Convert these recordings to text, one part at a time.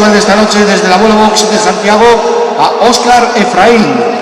festival de esta noche desde la Abuelo Box de Santiago a Óscar Efraín.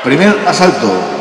Primer asalto.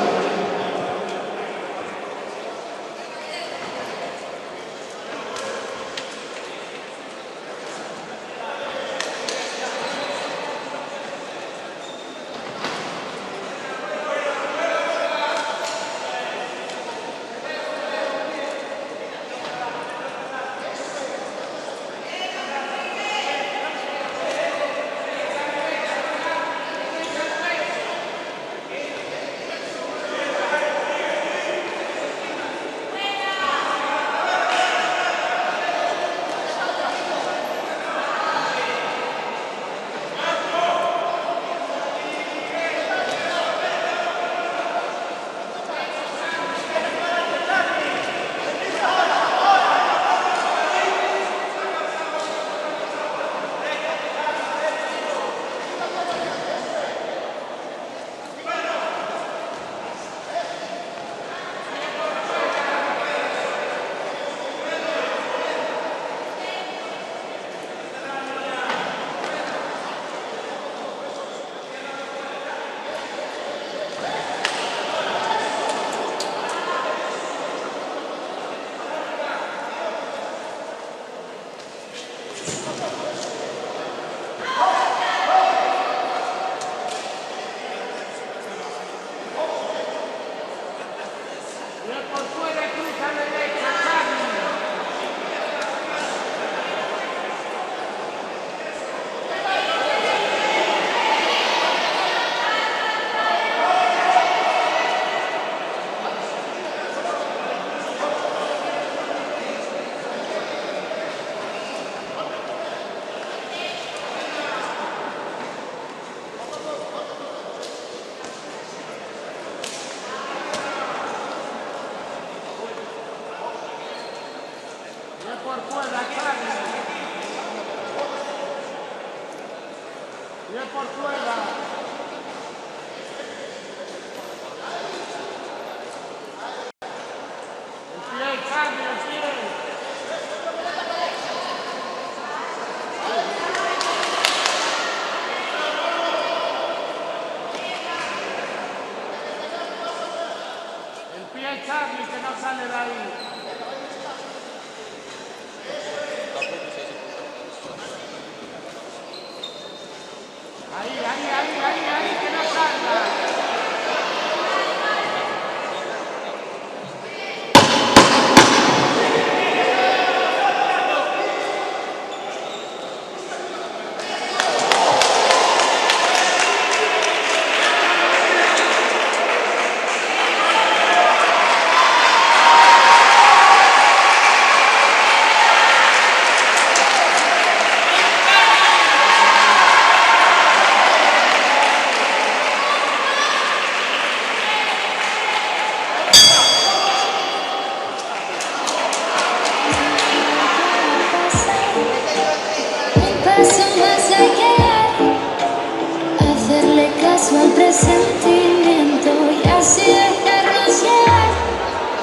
este sentimiento y así dejarnos llevar.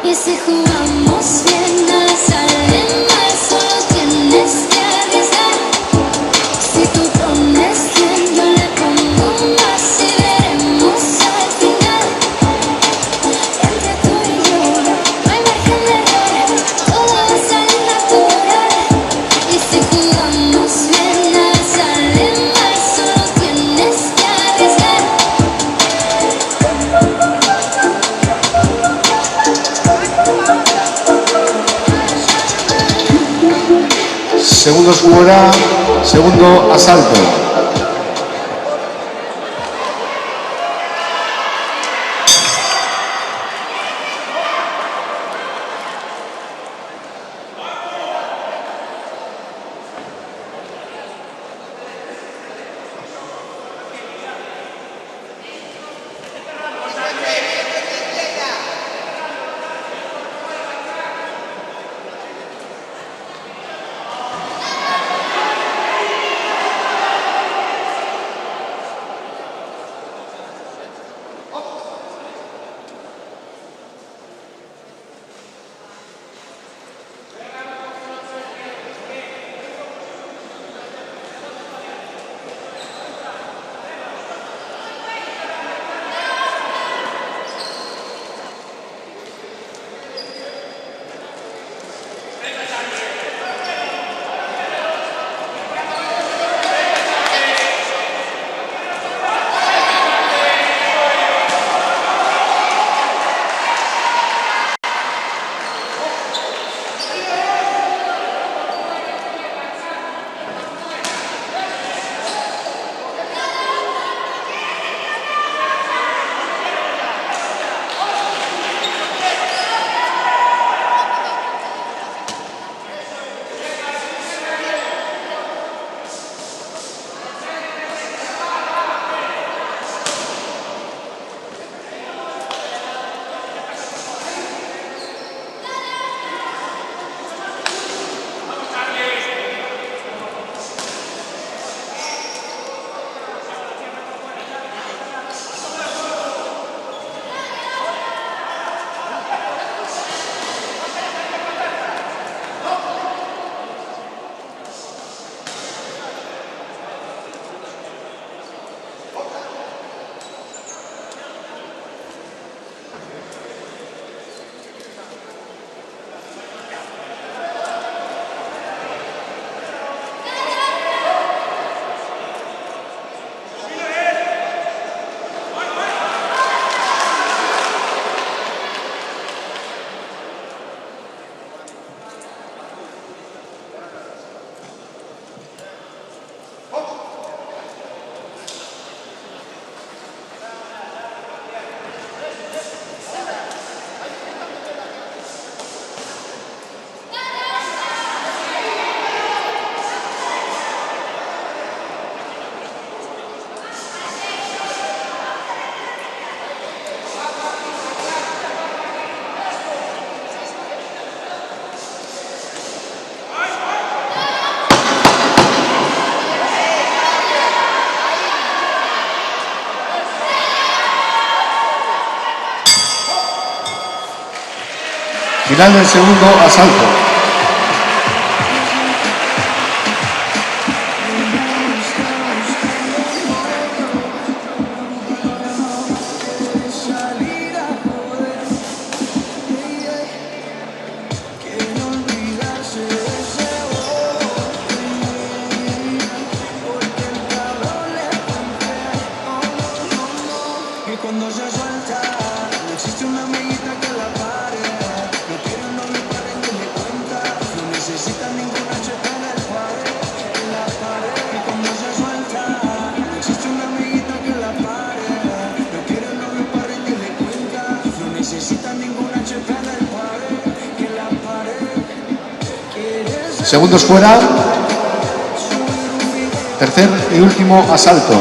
Y si jugamos bien nada sale mal, solo tienes que arriesgar. Si tú pones 100 yo le pongo más y veremos al final. Entre tú y yo no hay margen de error, todo va a salir natural. Y si jugamos bien nada sale mal, solo tienes que arriesgar. Segundos fuera, segundo asalto. Final del segundo asalto. Cuando se suelta, no existe una amiguita que la pare. No quiere un novio para rendirle cuenta. No necesita ninguna checa en el pared, en la pared. Y cuando se suelta, no existe una amiguita que la pare. No quiere un novio para rendirle cuenta. No necesita ninguna checa en el pared, en la pared. Segundos fuera. Tercer y último asalto.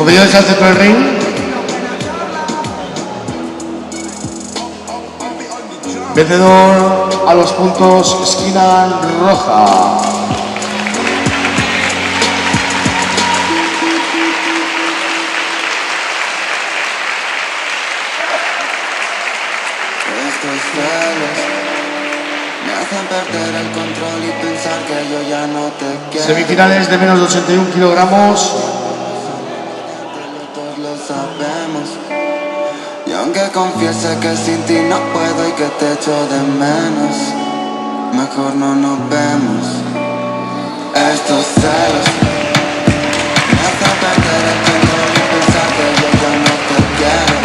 Competidores al centro del ring. Vencedor a los puntos, esquina roja. Estos celos me hacen perder el control y pensar que yo ya no te quiero. Semifinales de menos de 81 kilogramos. Todos lo sabemos. Y aunque confiese que sin ti no puedo y que te echo de menos, mejor no nos vemos. Estos celos me hacen perder el control y pensar que yo ya no te quiero.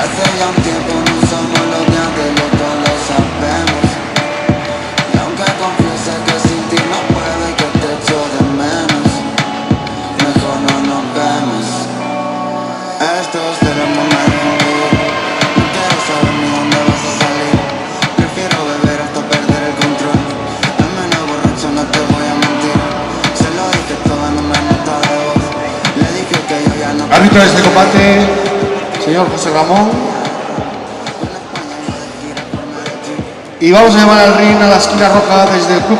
Hace ya un tiempo no somos los de antes, los dos lo sabemos. Y aunque confiese que sin ti no puedo y que te echo de menos, mejor no nos vemos. Estos celos no me dejan vivir. No quiero saber ni dónde vas a salir. Prefiero beber hasta perder el control. Al menos borracho no te voy a mentir. Se lo dije todo en una nota de voz. Le dije que yo ya no. Árbitro de este combate, señor José Ramón. Y vamos a llamar al ring a la esquina roja desde el club.